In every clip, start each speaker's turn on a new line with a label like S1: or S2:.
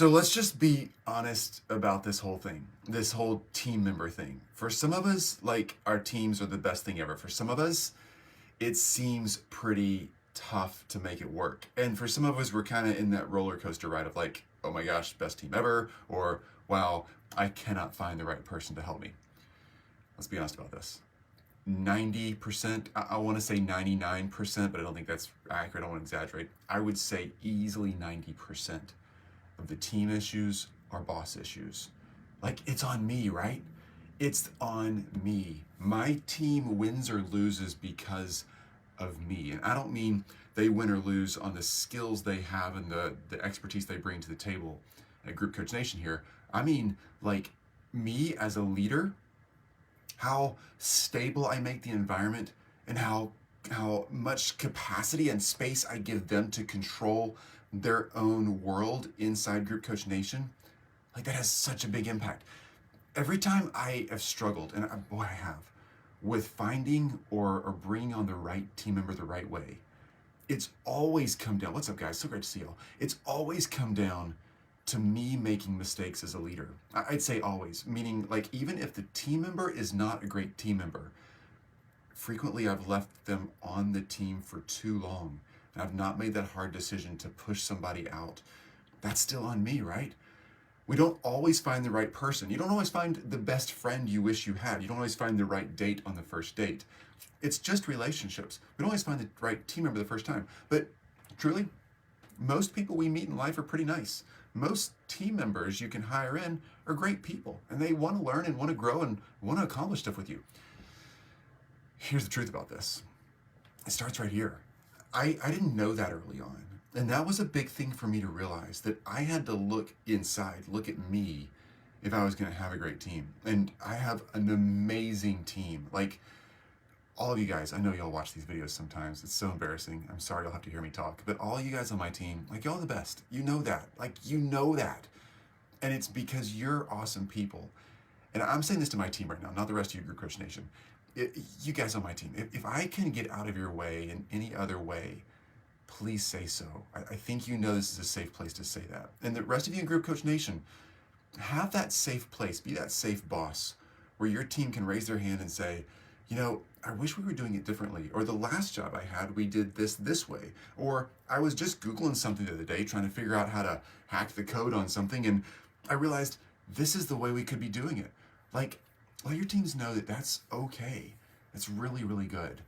S1: So let's just be honest about this whole thing, this whole team member thing. For some of us, like, our teams are the best thing ever. For some of us, it seems pretty tough to make it work. And for some of us, we're kind of in that roller coaster ride of like, oh my gosh, best team ever, or wow, I cannot find the right person to help me. Let's be honest about this. 90%, I want to say 99%, but I don't think that's accurate. I don't want to exaggerate. I would say easily 90% of the team issues are boss issues. Like, it's on me, right? It's on me. My team wins or loses because of me. And I don't mean they win or lose on the skills they have and the expertise they bring to the table at Group Coach Nation here. I mean, like, me as a leader, how stable I make the environment, and how much capacity and space I give them to control their own world inside Group Coach Nation. Like, that has such a big impact. Every time I have struggled, and boy, I have, with finding or bringing on the right team member the right way, it's always come down, what's up guys, so great to see y'all. It's always come down to me making mistakes as a leader. I'd say always, meaning like even if the team member is not a great team member, frequently I've left them on the team for too long and I've not made that hard decision to push somebody out. That's still on me, right? We don't always find the right person. You don't always find the best friend you wish you had. You don't always find the right date on the first date. It's just relationships. We don't always find the right team member the first time. But truly, most people we meet in life are pretty nice. Most team members you can hire in are great people, and they want to learn and want to grow and want to accomplish stuff with you. Here's the truth about this. It starts right here. I didn't know that early on. And that was a big thing for me to realize, that I had to look inside, look at me, if I was going to have a great team. And I have an amazing team. Like, all of you guys, I know y'all watch these videos sometimes. It's so embarrassing. I'm sorry you'll have to hear me talk. But all you guys on my team, like, y'all are the best. You know that. Like, you know that. And it's because you're awesome people. And I'm saying this to my team right now, not the rest of you, Group Coach Nation. You guys on my team, if I can get out of your way in any other way, please say so. I think you know this is a safe place to say that. And the rest of you in Group Coach Nation, have that safe place, be that safe boss where your team can raise their hand and say, you know, I wish we were doing it differently. Or the last job I had, we did this way. Or I was just Googling something the other day trying to figure out how to hack the code on something, and I realized this is the way we could be doing it. Like, let your teams know that that's okay. That's really, really good.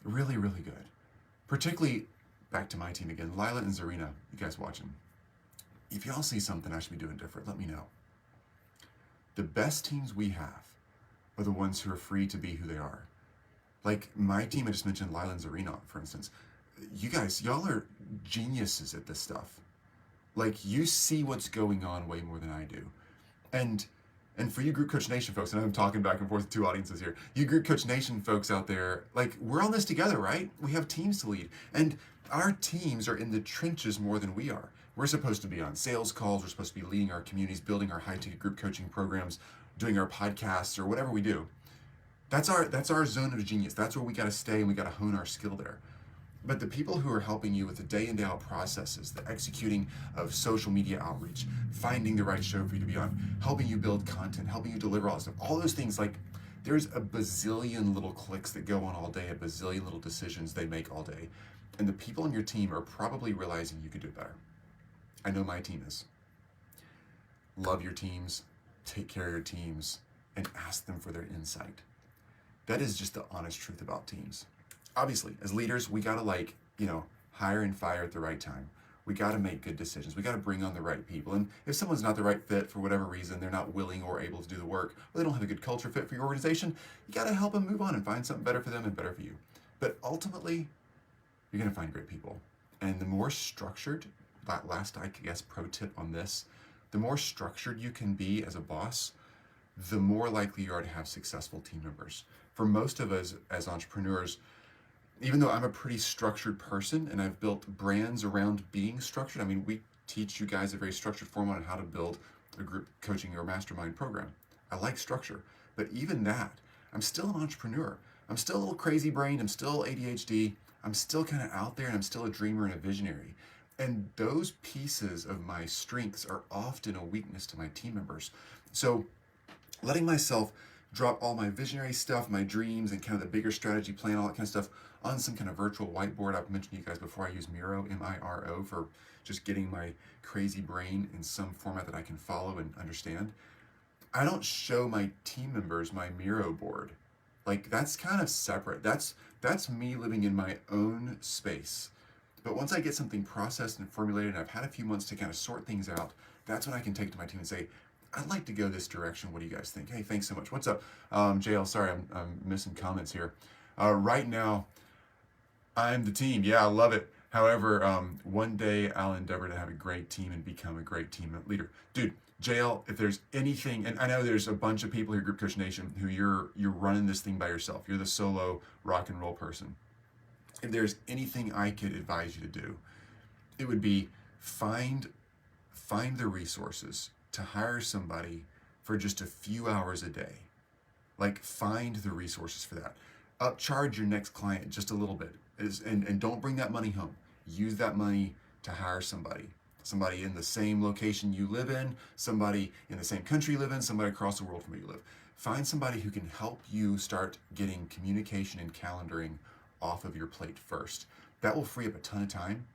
S1: Really, really good. Particularly, back to my team again, Lila and Zarina, you guys watching. If y'all see something I should be doing different, let me know. The best teams we have are the ones who are free to be who they are. Like my team, I just mentioned Lila and Zarina, for instance. You guys, y'all are geniuses at this stuff. Like, you see what's going on way more than I do. And for you Group Coach Nation folks, and I'm talking back and forth with two audiences here, you Group Coach Nation folks out there, like, we're on this together, right? We have teams to lead. And our teams are in the trenches more than we are. We're supposed to be on sales calls. We're supposed to be leading our communities, building our high-ticket group coaching programs, doing our podcasts, or whatever we do. That's our zone of genius. That's where we got to stay, and we got to hone our skill there. But the people who are helping you with the day in, day out processes, the executing of social media outreach, finding the right show for you to be on, helping you build content, helping you deliver all this stuff, all those things, like, there's a bazillion little clicks that go on all day, a bazillion little decisions they make all day. And the people on your team are probably realizing you could do it better. I know my team is. Love your teams, take care of your teams, and ask them for their insight. That is just the honest truth about teams. Obviously, as leaders, we gotta, like, hire and fire at the right time. We gotta make good decisions. We gotta bring on the right people. And if someone's not the right fit for whatever reason, they're not willing or able to do the work, or they don't have a good culture fit for your organization, you gotta help them move on and find something better for them and better for you. But ultimately, you're gonna find great people. And the more structured, that last, I guess, pro tip on this, the more structured you can be as a boss, the more likely you are to have successful team members. For most of us as entrepreneurs, even though I'm a pretty structured person and I've built brands around being structured, I mean, we teach you guys a very structured format on how to build a group coaching or mastermind program. I like structure, but even that, I'm still an entrepreneur. I'm still a little crazy brained. I'm still ADHD. I'm still kind of out there, and I'm still a dreamer and a visionary. And those pieces of my strengths are often a weakness to my team members. So letting myself drop all my visionary stuff, my dreams, and kind of the bigger strategy plan, all that kind of stuff on some kind of virtual whiteboard. I've mentioned to you guys before, I use Miro, M-I-R-O, for just getting my crazy brain in some format that I can follow and understand. I don't show my team members my Miro board. Like, that's kind of separate. That's me living in my own space. But once I get something processed and formulated, and I've had a few months to kind of sort things out, that's when I can take to my team and say, I'd like to go this direction. What do you guys think? Hey, thanks so much. What's up? JL, sorry, I'm missing comments here. Right now, I'm the team. Yeah, I love it. However, one day I'll endeavor to have a great team and become a great team leader. Dude, JL, if there's anything, and I know there's a bunch of people here, Group Coach Nation, who you're running this thing by yourself. You're the solo rock and roll person. If there's anything I could advise you to do, it would be find the resources to hire somebody for just a few hours a day. Like, find the resources for that. Upcharge your next client just a little bit, and don't bring that money home. Use that money to hire somebody in the same location you live in, somebody in the same country you live in, somebody across the world from where you live. Find somebody who can help you start getting communication and calendaring off of your plate first. That will free up a ton of time.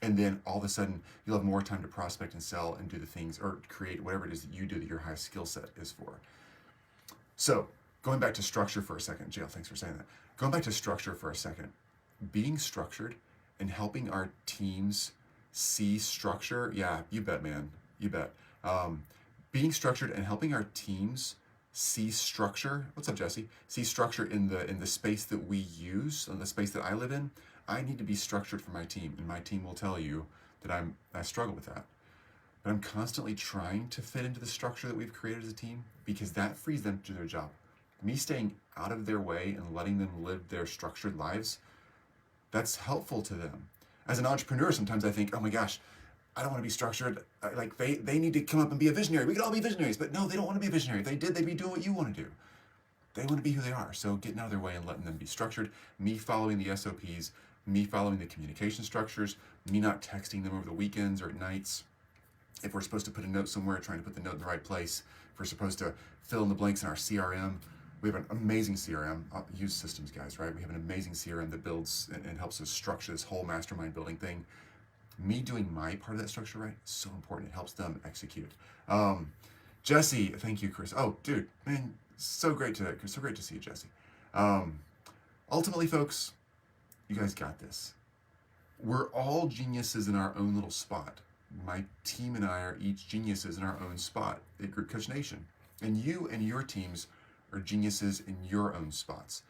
S1: And then all of a sudden, you'll have more time to prospect and sell and do the things, or create whatever it is that you do that your high skill set is for. So going back to structure for a second, JL, thanks for saying that. Going back to structure for a second, being structured and helping our teams see structure. Yeah, you bet, man. You bet. Being structured and helping our teams see structure. What's up, Jesse? See structure in the space that we use, in the space that I live in. I need to be structured for my team, and my team will tell you that I struggle with that. But I'm constantly trying to fit into the structure that we've created as a team, because that frees them to do their job. Me staying out of their way and letting them live their structured lives, that's helpful to them. As an entrepreneur, sometimes I think, oh my gosh, I don't want to be structured. Like, they need to come up and be a visionary. We could all be visionaries, but no, they don't want to be a visionary. If they did, they'd be doing what you want to do. They want to be who they are. So getting out of their way and letting them be structured, me following the SOPs, me following the communication structures, me not texting them over the weekends or at nights. If we're supposed to put a note somewhere, trying to put the note in the right place. If we're supposed to fill in the blanks in our CRM, we have an amazing CRM. I'll use systems, guys, right? We have an amazing CRM that builds and helps us structure this whole mastermind building thing. Me doing my part of that structure right is so important. It helps them execute. Jesse, thank you, Chris. Oh, dude, man, so great to see you, Jesse. Ultimately, folks, you guys got this. We're all geniuses in our own little spot. My team and I are each geniuses in our own spot at Group Coach Nation. And you and your teams are geniuses in your own spots.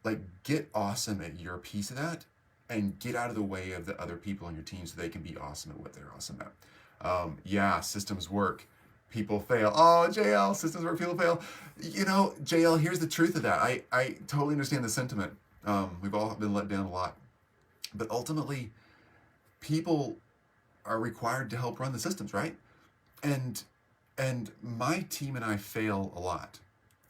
S1: Like, get awesome at your piece of that and get out of the way of the other people on your team so they can be awesome at what they're awesome at. Yeah, systems work. People fail. Oh, JL, systems work, people fail. You know, JL, here's the truth of that. I totally understand the sentiment. We've all been let down a lot. But ultimately, people are required to help run the systems, right? And my team and I fail a lot.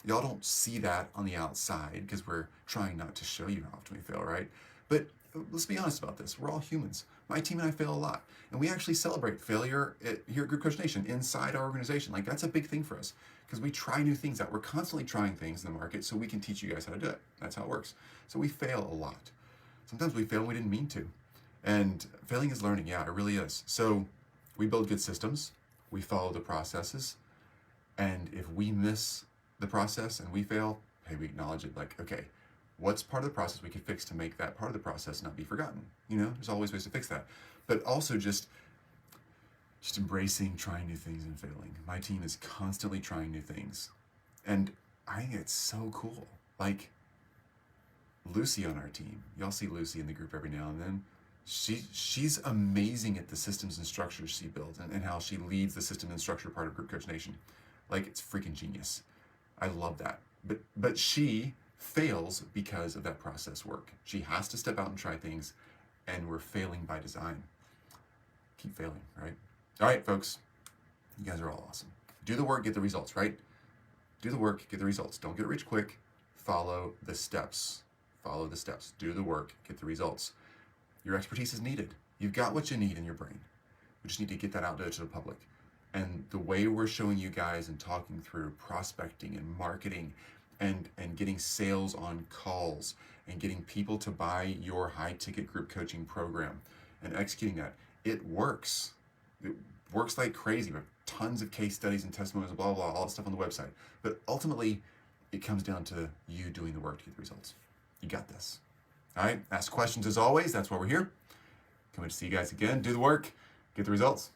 S1: Y'all don't see that on the outside because we're trying not to show you how often we fail, right? But let's be honest about this. We're all humans. My team and I fail a lot. And we actually celebrate failure here at Group Coach Nation inside our organization. Like, that's a big thing for us because we try new things out. We're constantly trying things in the market so we can teach you guys how to do it. That's how it works. So we fail a lot. Sometimes we fail and we didn't mean to. And failing is learning. Yeah, it really is. So we build good systems. We follow the processes. And if we miss the process and we fail, hey, we acknowledge it. Like, okay, what's part of the process we can fix to make that part of the process not be forgotten? You know, there's always ways to fix that. But also just embracing trying new things and failing. My team is constantly trying new things. And I think it's so cool. Like, Lucy on our team. Y'all see Lucy in the group every now and then. She's amazing at the systems and structures she builds and how she leads the system and structure part of Group Coach Nation. Like, it's freaking genius. I love that. But she fails because of that process work. She has to step out and try things, and we're failing by design. Keep failing, right? All right, folks, you guys are all awesome. Do the work, get the results, right? Do the work, get the results. Don't get rich quick. Follow the steps. Follow the steps. Do the work, get the results. Your expertise is needed. You've got what you need in your brain. We just need to get that out to the public. And the way we're showing you guys and talking through prospecting and marketing and getting sales on calls and getting people to buy your high ticket group coaching program and executing that, it works. It works like crazy. We have tons of case studies and testimonies, blah, blah, blah, all the stuff on the website. But ultimately, it comes down to you doing the work to get the results. You got this. All right, ask questions as always. That's why we're here. Can't wait to see you guys again. Do the work, get the results.